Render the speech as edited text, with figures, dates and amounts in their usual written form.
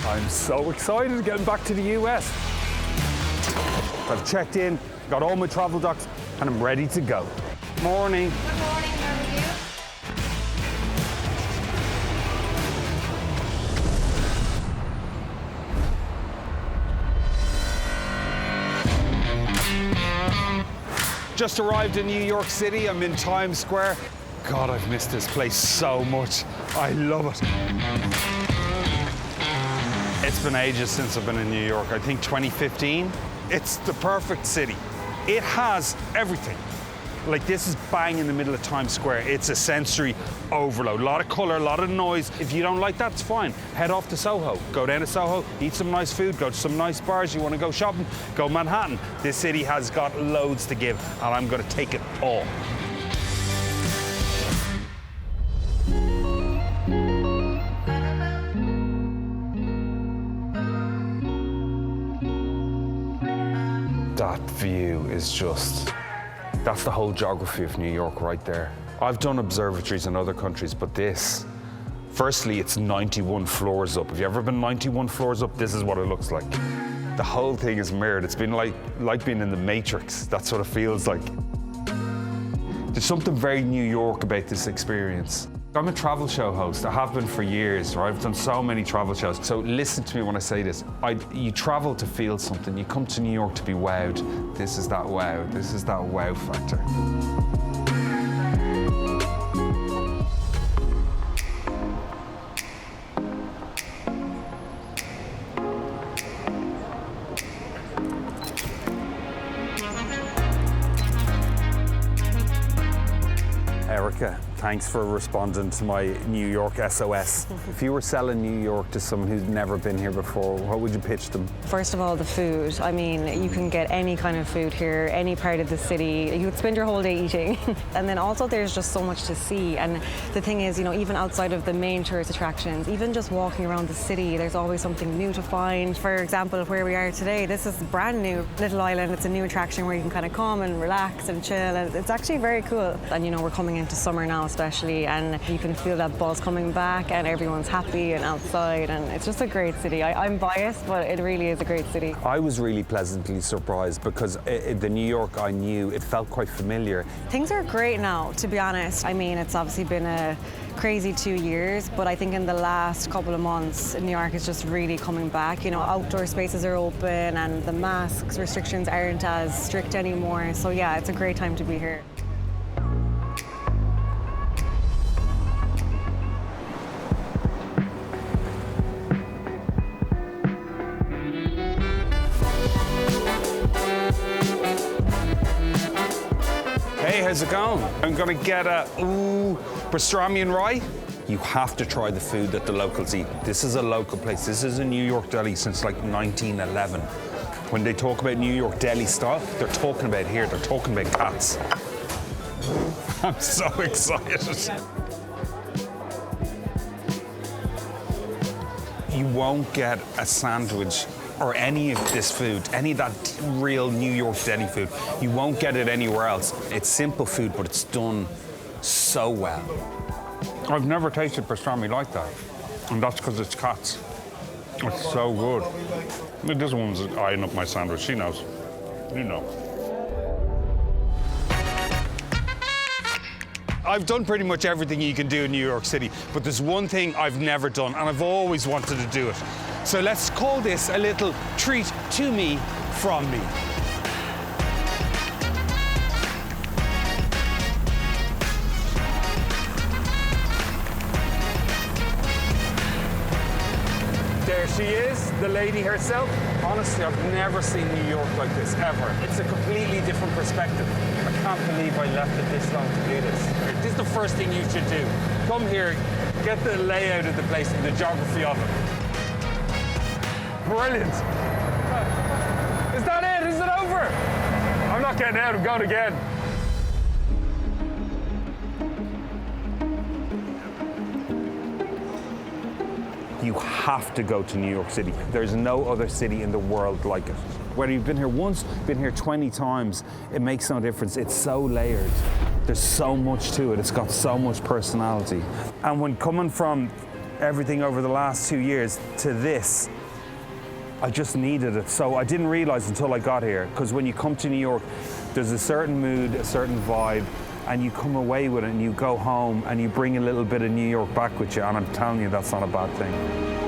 I'm so excited getting back to the US. I've checked in, got all my travel docs, and I'm ready to go. Morning. Good morning, how are you? Just arrived in New York City. I'm in Times Square. God, I've missed this place so much. I love it. It's been ages since I've been in New York. I think 2015. It's the perfect city. It has everything. Like, this is bang in the middle of Times Square. It's a sensory overload. A lot of color, a lot of noise. If you don't like that, it's fine. Head off to Soho. Go down to Soho, eat some nice food, go to some nice bars. You want to go shopping, go Manhattan. This city has got loads to give, and I'm going to take it all. That view is just... That's the whole geography of New York right there. I've done observatories in other countries, but this, firstly, it's 91 floors up. Have you ever been 91 floors up? This is what it looks like. The whole thing is mirrored. It's been like being in the Matrix. That's what it feels like. There's something very New York about this experience. I'm a travel show host. I have been for years, right? I've done so many travel shows. So listen to me when I say this. You travel to feel something. You come to New York to be wowed. This is that wow. This is that wow factor. Erica, thanks for responding to my New York SOS. If you were selling New York to someone who's never been here before, what would you pitch them? First of all, the food. I mean, you can get any kind of food here, any part of the city. You could spend your whole day eating. And then also there's just so much to see. And the thing is, you know, even outside of the main tourist attractions, even just walking around the city, there's always something new to find. For example, where we are today, this is brand new. Little Island, it's a new attraction where you can kind of come and relax and chill. And it's actually very cool. And you know, we're coming into summer now especially, and you can feel that buzz coming back and everyone's happy and outside, and it's just a great city. I'm biased, but it really is a great city. I was really pleasantly surprised because the New York I knew, it felt quite familiar. Things are great now, to be honest. I mean, it's obviously been a crazy 2 years, but I think in the last couple of months, New York is just really coming back. You know, outdoor spaces are open and the masks restrictions aren't as strict anymore. So yeah, it's a great time to be here. Hey, how's it going? I'm gonna get a pastrami and rye. You have to try the food that the locals eat. This is a local place. This is a New York deli since like 1911. When they talk about New York deli style, they're talking about here. They're talking about cats. I'm so excited. You won't get a sandwich or any of this food, any of that real New York deli food. You won't get it anywhere else. It's simple food, but it's done so well. I've never tasted pastrami like that, and that's because it's cats. It's so good. This one's eyeing up my sandwich. She knows. You know. I've done pretty much everything you can do in New York City, but there's one thing I've never done, and I've always wanted to do it. So let's call this a little treat to me from me. There she is, the lady herself. Honestly, I've never seen New York like this, ever. It's a completely different perspective. I can't believe I left it this long to do this. This is the first thing you should do. Come here, get the layout of the place and the geography of it. Brilliant. Is that it? Is it over? I'm not getting out, I'm going again. You have to go to New York City. There's no other city in the world like it. Whether you've been here once, been here 20 times, it makes no difference. It's so layered. There's so much to it. It's got so much personality. And when coming from everything over the last 2 years to this, I just needed it. So I didn't realize until I got here, because when you come to New York, there's a certain mood, a certain vibe, and you come away with it and you go home and you bring a little bit of New York back with you, and I'm telling you, that's not a bad thing.